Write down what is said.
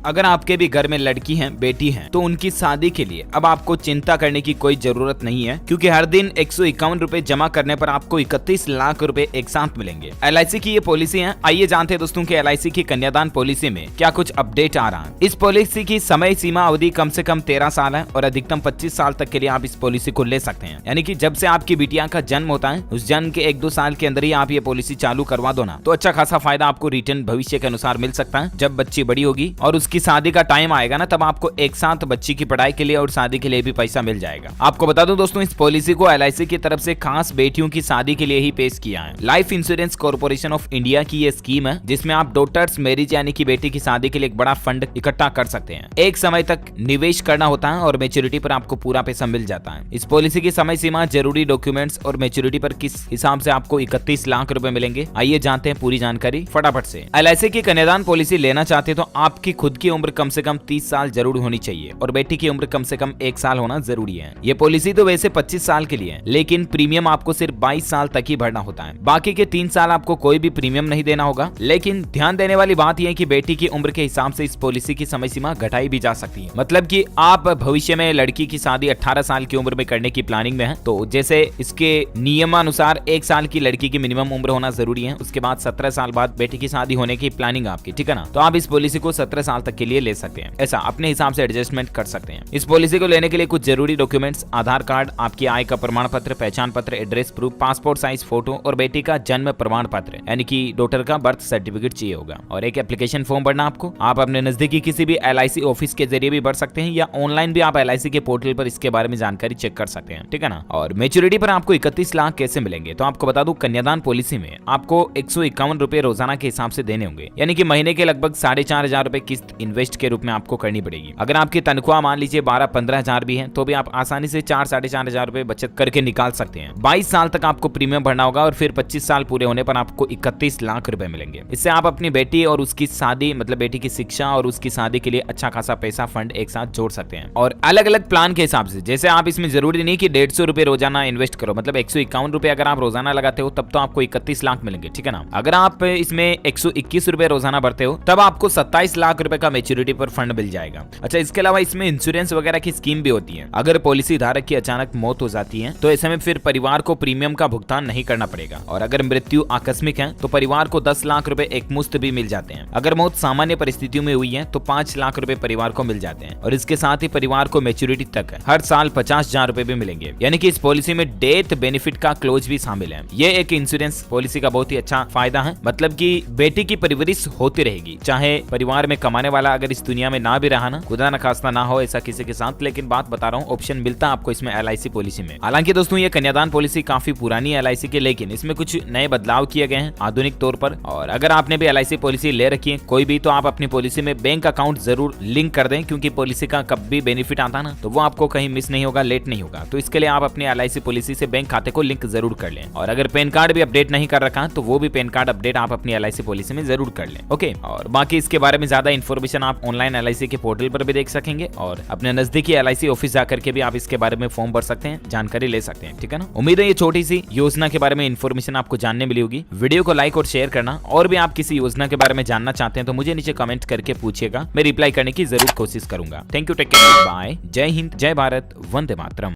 अगर आपके भी घर में लड़की है, बेटी है, तो उनकी शादी के लिए अब आपको चिंता करने की कोई जरूरत नहीं है, क्योंकि हर दिन 151 रुपए जमा करने पर आपको 31 लाख रुपए एक साथ मिलेंगे। LIC की ये पॉलिसी है। आइए जानते हैं दोस्तों कि LIC की कन्यादान पॉलिसी में क्या कुछ अपडेट आ रहा है। इस पॉलिसी की समय सीमा अवधि कम से कम 13 साल है और अधिकतम 25 साल तक के लिए आप इस पॉलिसी को ले सकते हैं। यानी कि जब से आपकी बिटिया का जन्म होता है, उस जन्म के 1-2 साल के अंदर ही आप ये पॉलिसी चालू करवा दो ना, तो अच्छा खासा फायदा आपको रिटर्न भविष्य के अनुसार मिल सकता है। जब बच्ची बड़ी होगी और उसकी शादी का टाइम आएगा ना, तब आपको एक साथ बच्ची की पढ़ाई के लिए और शादी के लिए भी पैसा मिल जाएगा। आपको बता दूं दोस्तों, इस पॉलिसी को LIC की तरफ से खास बेटियों की शादी के लिए ही पेश किया है। Life insurance corporation of India की ये स्कीम है, जिसमें आप डॉटर्स मैरिज यानी कि बेटी की शादी के लिए एक बड़ा फंड इकट्ठा कर सकते हैं। एक समय तक निवेश करना होता है और मैच्योरिटी पर आपको पूरा पैसा मिल जाता है। इस पॉलिसी की समय सीमा, जरूरी डॉक्यूमेंट्स और मैच्योरिटी पर किस हिसाब से आपको 31 लाख रुपए मिलेंगे, आइए जानते हैं पूरी जानकारी फटाफट से। LIC की कन्यादान पॉलिसी लेना चाहते हैं तो आपकी खुद की उम्र कम से कम 30 साल जरूर होनी चाहिए और बेटी की उम्र कम से कम 1 साल होना जरूरी है। ये पॉलिसी तो वैसे 25 साल के लिए है, लेकिन प्रीमियम आपको सिर्फ 22 साल तक ही भरना होता है। बाकी के 3 साल आपको कोई भी प्रीमियम नहीं देना होगा। लेकिन ध्यान देने वाली बात यह है कि बेटी की उम्र के हिसाब से इस पॉलिसी की समय सीमा घटाई भी जा सकती है। मतलब कि आप भविष्य में लड़की की शादी 18 साल की उम्र में करने की प्लानिंग में है, तो जैसे इसके नियमानुसार 1 साल की लड़की की मिनिमम उम्र होना जरूरी है, उसके बाद 17 साल बाद बेटी की शादी होने की प्लानिंग आपकी, ठीक है ना, तो आप इस पॉलिसी को 17 साल तक के लिए ले सकते हैं। ऐसा अपने हिसाब से एडजस्टमेंट कर सकते हैं। इस पॉलिसी को लेने के लिए कुछ जरूरी डॉक्यूमेंट्स, आधार कार्ड, आपकी आय का प्रमाण पत्र, पहचान पत्र, address proof, passport size photo और बेटी का जन्म प्रमाण पत्र यानी कि डॉटर का बर्थ सर्टिफिकेट चाहिए होगा, और एक एप्लीकेशन फॉर्म भरना आपको। आप अपने नजदीकी किसी भी LIC ऑफिस के जरिए भी भर सकते हैं या ऑनलाइन भी आप LIC के पोर्टल पर इसके बारे में जानकारी चेक कर सकते हैं, ठीक है ना। और मैच्योरिटी पर आपको 31 लाख कैसे मिलेंगे, तो आपको बता दूं, कन्यादान पॉलिसी में आपको 151 रुपए रोजाना के हिसाब से देने होंगे, यानी कि महीने के लगभग 4,500 रुपए किस्त इन्वेस्ट के रूप में आपको करनी पड़ेगी। अगर आपकी तनख्वाह मान लीजिए 12-15 हजार भी है, तो भी आप आसानी से 4-4,500 हजार रुपए बचत करके निकाल सकते हैं। 22 साल तक आपको प्रीमियम भरना होगा और फिर 25 साल पूरे होने पर आपको 31 लाख रुपए मिलेंगे। इससे आप अपनी बेटी और उसकी शादी, मतलब बेटी की शिक्षा और उसकी शादी के लिए अच्छा खासा पैसा फंड एक साथ जोड़ सकते हैं। और अलग अलग प्लान के हिसाब से, जैसे आप इसमें जरूरी नहीं कि 150 रुपए रोजाना इन्वेस्ट करो, मतलब 151 रुपए अगर आप रोजाना लगाते हो तब तो आपको 31 लाख मिलेंगे, ठीक है ना। अगर आप इसमें 121 रुपए रोजाना भरते हो तब आपको 27 लाख रुपए का मैच्योरिटी पर फंड मिल जाएगा। अच्छा, इसके अलावा इसमें इंश्योरेंस वगैरह की स्कीम भी होती है। अगर पॉलिसी धारक की अचानक मौत हो जाती है तो ऐसे में फिर परिवार को प्रीमियम का भुगतान नहीं करना पड़ेगा, और अगर मृत्यु आकस्मिक है तो परिवार को 10 लाख रुपए एक मुश्त भी मिल जाते हैं। अगर मौत सामान्य परिस्थितियों में हुई है तो 5 लाख रुपए परिवार को मिल जाते हैं, और इसके साथ ही परिवार को मैच्योरिटी तक हर साल 50,000 रुपए भी मिलेंगे। यानी कि इस पॉलिसी में डेथ बेनिफिट का क्लोज भी शामिल है। ये एक इंश्योरेंस पॉलिसी का बहुत ही अच्छा फायदा है, मतलब कि बेटी की परवरिश होती रहेगी, चाहे परिवार में कमाने वाला अगर इस दुनिया में ना भी रहा ना, खुदा न खास्ता ना हो ऐसा किसी के साथ, लेकिन बात बता रहा हूँ, ऑप्शन मिलता है आपको इसमें LIC पॉलिसी में। हालांकि दोस्तों ये कन्यादान पॉलिसी काफी पुरानी है LIC की, लेकिन इसमें कुछ नए बदलाव किए गए हैं आधुनिक तौर पर। और अगर आपने भी LIC पॉलिसी ले रखी है कोई भी, तो आप अपनी पॉलिसी में बैंक अकाउंट जरूर लिंक कर दें, क्योंकि पॉलिसी का कब भी बेनिफिट आता है ना, तो वो आपको कहीं मिस नहीं होगा, लेट नहीं होगा। तो इसके लिए आप अपनी LIC पॉलिसी से बैंक खाते को लिंक जरूर कर लें। और अगर पैन कार्ड भी अपडेट नहीं कर रखा तो वो भी पैन कार्ड अपडेट आप अपनी LIC पॉलिसी में जरूर कर लें, ओके। और बाकी इसके बारे में ज्यादा इन्फॉर्मेशन आप ऑनलाइन LIC के पोर्टल पर भी देख सकेंगे, और अपने नजदीकी LIC ऑफिस जाकर के भी आप इसके बारे में फॉर्म भर सकते हैं, जानकारी ले सकते हैं, ठीक है ना। उम्मीद है ये छोटी सी योजना के बारे में इन्फॉर्मेशन आपको जानने मिली होगी। वीडियो को लाइक और शेयर करना, और भी आप किसी योजना के बारे में जानना चाहते हैं तो मुझे नीचे कमेंट करके पूछिएगा, मैं रिप्लाई करने की जरूर कोशिश करूंगा। Thank you, take care, bye, जय हिंद, जय भारत, वंदे मातरम।